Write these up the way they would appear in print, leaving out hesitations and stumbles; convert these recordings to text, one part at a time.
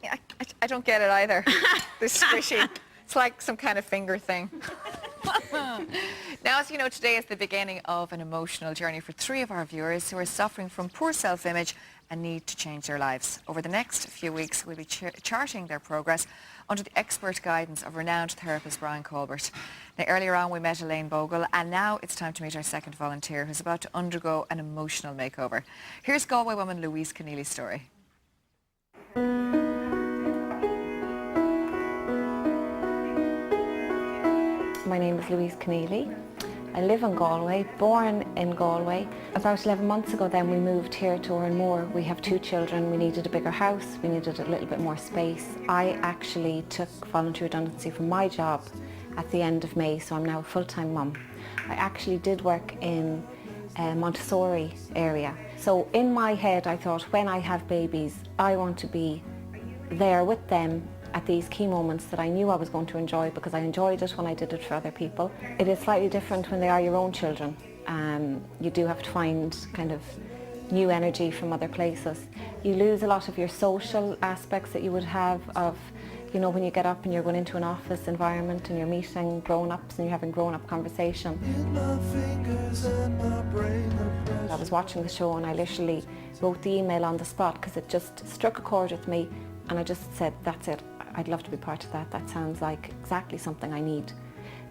I don't get it either. This squishy. It's like some kind of finger thing. Now, as you know, today is the beginning of an emotional journey for 3 of our viewers who are suffering from poor self-image and need to change their lives. Over the next few weeks, we'll be charting their progress under the expert guidance of renowned therapist Brian Colbert. Now, earlier on, we met Elaine Bogle, and now it's time to meet our second volunteer who's about to undergo an emotional makeover. Here's Galway woman Louise Keneally's story. My name is Louise Keneally. I live in Galway, born in Galway. About 11 months ago then we moved here to Oranmore. We have 2 children, we needed a bigger house, we needed a little bit more space. I actually took voluntary redundancy from my job at the end of May, so I'm now a full-time mum. I actually did work in a Montessori area. So in my head I thought, when I have babies, I want to be there with them at these key moments that I knew I was going to enjoy, because I enjoyed it when I did it for other people. It is slightly different when they are your own children. You do have to find kind of new energy from other places. You lose a lot of your social aspects that you would have of, you know, when you get up and you're going into an office environment and you're meeting grown-ups and you're having grown-up conversation. I was watching the show and I literally wrote the email on the spot because it just struck a chord with me, and I just said, that's it. I'd love to be part of that. That sounds like exactly something I need.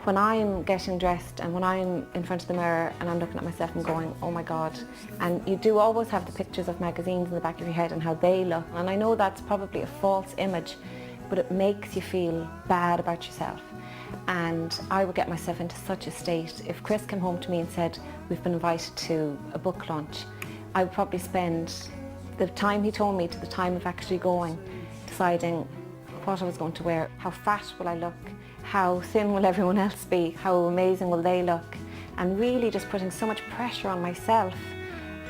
When I'm getting dressed and when I'm in front of the mirror and I'm looking at myself and going, oh my God, and you do always have the pictures of magazines in the back of your head and how they look, and I know that's probably a false image, but it makes you feel bad about yourself. And I would get myself into such a state. If Chris came home to me and said, we've been invited to a book launch, I would probably spend the time he told me to the time of actually going, deciding what I was going to wear, how fat will I look, how thin will everyone else be, how amazing will they look, and really just putting so much pressure on myself.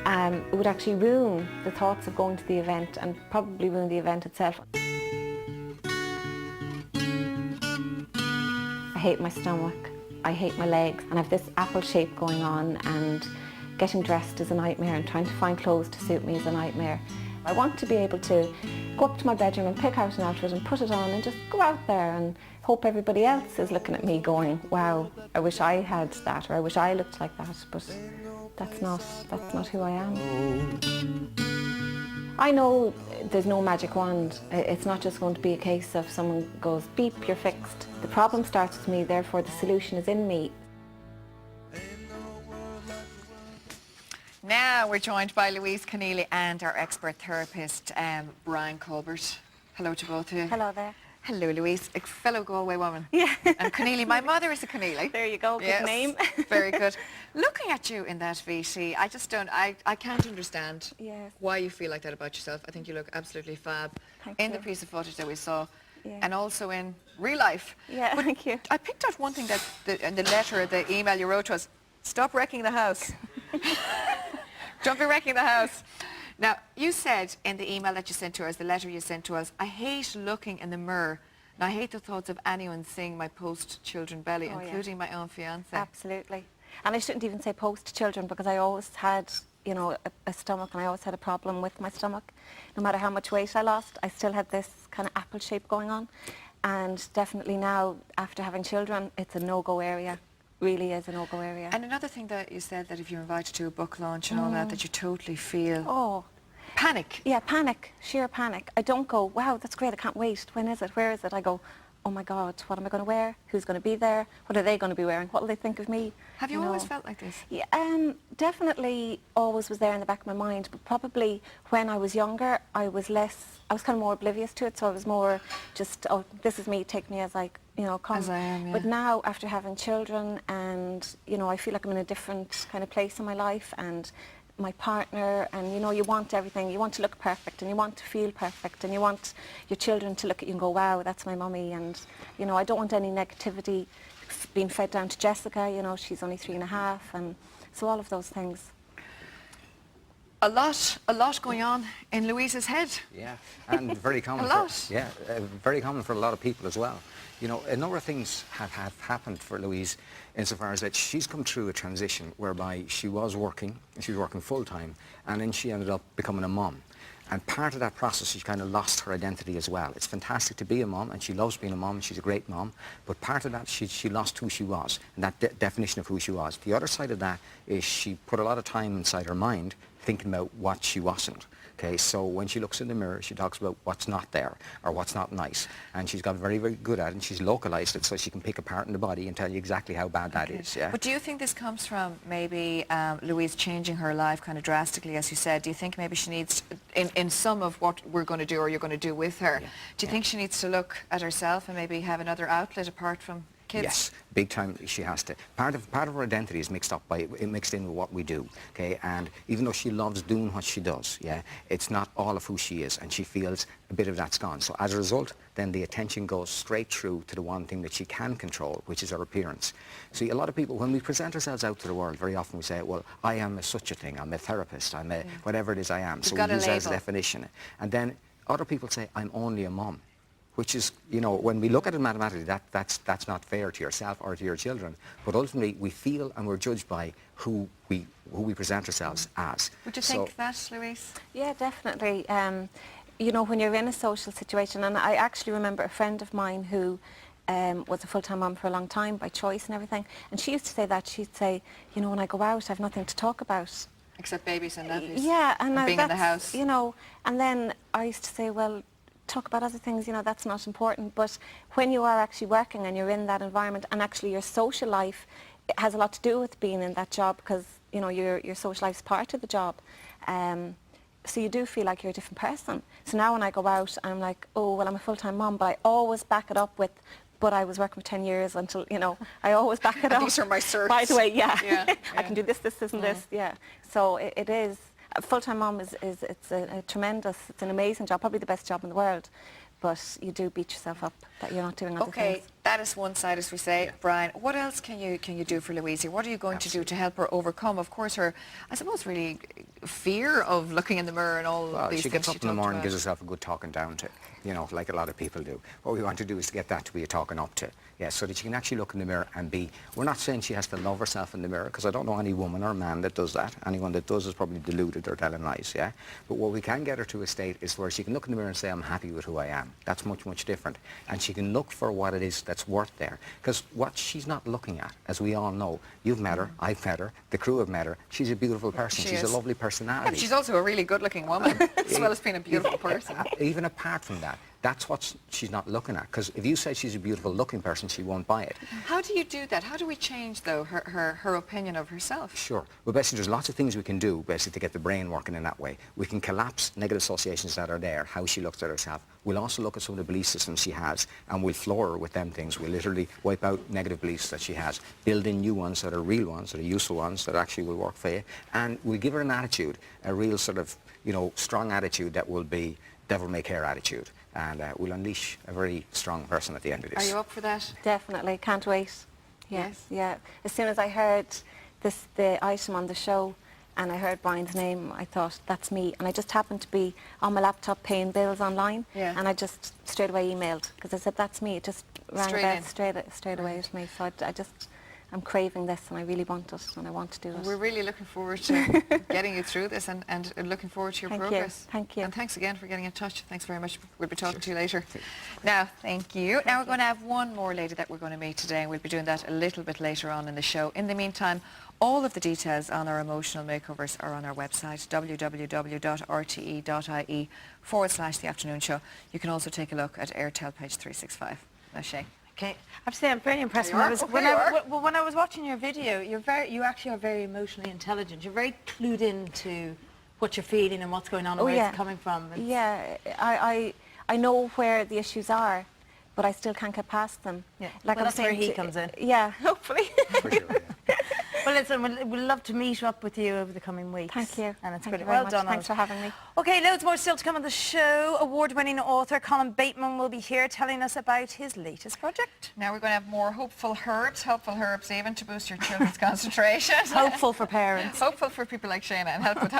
It would actually ruin the thoughts of going to the event and probably ruin the event itself. I hate my stomach, I hate my legs, and I have this apple shape going on, and getting dressed is a nightmare, and trying to find clothes to suit me is a nightmare. I want to be able to go up to my bedroom and pick out an outfit and put it on and just go out there and hope everybody else is looking at me going, wow, I wish I had that, or I wish I looked like that, but that's not who I am. I know there's no magic wand. It's not just going to be a case of someone goes, beep, you're fixed. The problem starts with me, therefore the solution is in me. Now we're joined by Louise Keneally and our expert therapist, Brian Colbert. Hello to both of you. Hello there. Hello, Louise, a fellow Galway woman. Yeah. And Keneally, my mother is a Keneally. There you go, good yes, name. Very good. Looking at you in that VT, I just don't, I can't understand why you feel like that about yourself. I think you look absolutely fab. Thank in you. the piece of footage that we saw, yeah. and also in real life. Yeah, but thank you. I picked out one thing that in the letter, the email you wrote to us, stop wrecking the house. Don't be wrecking the house. Now, you said in the email that you sent to us, the letter you sent to us, I hate looking in the mirror, and I hate the thoughts of anyone seeing my post-children belly, including my own fiancé. Absolutely. And I shouldn't even say post-children, because I always had, you know, a stomach, and I always had a problem with my stomach. No matter how much weight I lost, I still had this kind of apple shape going on. And definitely now, after having children, it's a no-go area. Really is a no-go area. And another thing that you said, that if you're invited to a book launch and all that, that you totally feel... Oh. Panic. Yeah, panic. Sheer panic. I don't go, wow, that's great, I can't wait. When is it? Where is it? I go, oh my God, what am I going to wear? Who's going to be there? What are they going to be wearing? What will they think of me? Have you always felt like this? Yeah, definitely always was there in the back of my mind, but probably when I was younger, I was kind of more oblivious to it, so I was more just, oh, this is me, take me as I, you know, come. As I am, yeah. But now, after having children, and, you know, I feel like I'm in a different kind of place in my life, and my partner, and you know, you want everything, you want to look perfect and you want to feel perfect, and you want your children to look at you and go, wow, that's my mummy. And you know, I don't want any negativity being fed down to Jessica, you know, she's only 3.5, and so all of those things. A lot going on in Louise's head. Yeah, and very common. A lot. Very common for a lot of people as well. You know, a number of things have happened for Louise insofar as that she's come through a transition whereby she was working full-time, and then she ended up becoming a mum. And part of that process, she kind of lost her identity as well. It's fantastic to be a mom, and she loves being a mom, and she's a great mom, but part of that, she lost who she was, and that definition of who she was. The other side of that is she put a lot of time inside her mind thinking about what she wasn't. Okay, so when she looks in the mirror, she talks about what's not there or what's not nice. And she's got very, very good at it, and she's localized it so she can pick a part in the body and tell you exactly how bad that is. Yeah? But do you think this comes from maybe Louise changing her life kind of drastically, as you said? Do you think maybe she needs, in some of what we're going to do or you're going to do with her, do you think she needs to look at herself and maybe have another outlet apart from kids? Yes, big time she has to. Part of her identity is mixed in with what we do, okay? And even though she loves doing what she does, yeah, it's not all of who she is, and she feels a bit of that's gone. So as a result, then the attention goes straight through to the one thing that she can control, which is her appearance. See, a lot of people, when we present ourselves out to the world, very often we say, well, I am such a thing, I'm a therapist, I'm a whatever it is I am. So we use that as a definition. And then other people say, I'm only a mom. Which is, you know, when we look at it mathematically, that's not fair to yourself or to your children. But ultimately, we feel and we're judged by who we present ourselves as. Would you think that, Louise? Yeah, definitely. You know, when you're in a social situation, and I actually remember a friend of mine who was a full-time mum for a long time by choice and everything, and she used to say that, she'd say, you know, when I go out, I've nothing to talk about. Except babies and nappies. Yeah, and being in the house. You know, and then I used to say, well, talk about other things, you know, that's not important. But when you are actually working and you're in that environment, and actually your social life has a lot to do with being in that job, because, you know, your social life is part of the job. So you do feel like you're a different person. So now when I go out, I'm like, oh, well, I'm a full-time mom, but I always back it up with, but I was working for 10 years until, you know, I always back it up. These are my certs. By the way, yeah. Yeah. I can do this, and this, yeah. So it is. A full-time mom it's a tremendous, it's an amazing job, probably the best job in the world, but you do beat yourself up that you're not doing other things. Okay, that is one side, as we say. Brian, what else can you do for Louise here? What are you going to do to help her overcome, of course, her, I suppose, really fear of looking in the mirror and all these things? She gets up in the morning and gives herself a good talking down to, you know, like a lot of people do. What we want to do is to get that to be a talking up to. Yeah, so that she can actually look in the mirror and be, we're not saying she has to love herself in the mirror, because I don't know any woman or man that does that. Anyone that does is probably deluded or telling lies, yeah? But what we can get her to a state is where she can look in the mirror and say, I'm happy with who I am. That's much, much different. And she can look for what it is that's worth there. Because what she's not looking at, as we all know, you've met her, I've met her, the crew have met her, she's a beautiful person, she's a lovely personality. And she's also a really good-looking woman, as well as being a beautiful person. Even apart from that, that's what she's not looking at. Because if you say she's a beautiful looking person, she won't buy it. How do you do that? How do we change, though, her opinion of herself? Sure. Well, basically, there's lots of things we can do, basically, to get the brain working in that way. We can collapse negative associations that are there, how she looks at herself. We'll also look at some of the belief systems she has, and we'll floor her with them things. We'll literally wipe out negative beliefs that she has, build in new ones that are real ones, that are useful ones, that actually will work for you. And we'll give her an attitude, a real sort of, you know, strong attitude that will be devil may care attitude. And we'll unleash a very strong person at the end of this. Are you up for that? Definitely, can't wait. Yes, yeah. As soon as I heard the item on the show and I heard Brian's name, I thought, that's me. And I just happened to be on my laptop paying bills online, and I just straight away emailed, because I said, that's me. It just rang a bell straight away with me. So I'm craving this, and I really want it, and I want to do it. We're really looking forward to getting you through this, and looking forward to your progress. Thank you. And thanks again for getting in touch. Thanks very much. We'll be talking to you later. Now, thank you. Now we're going to have one more lady that we're going to meet today, and we'll be doing that a little bit later on in the show. In the meantime, all of the details on our emotional makeovers are on our website, www.rte.ie/The Afternoon Show. You can also take a look at Airtel page 365. Now, Shay. Okay, I have to say I'm very impressed. When I was watching your video, you actually are very emotionally intelligent. You're very clued into what you're feeling and what's going on and where it's coming from. Yeah, I know where the issues are, but I still can't get past them. Yeah, like well, that's where he comes in. Yeah, hopefully. For sure, yeah. Well, listen, we'll love to meet up with you over the coming weeks. Thank you. And it's Thank pretty you very well much. done. Thanks for having me. Okay, loads more still to come on the show. Award-winning author Colin Bateman will be here telling us about his latest project. Now we're going to have more hopeful herbs even to boost your children's concentration. Hopeful for parents. Hopeful for people like Shayna and help with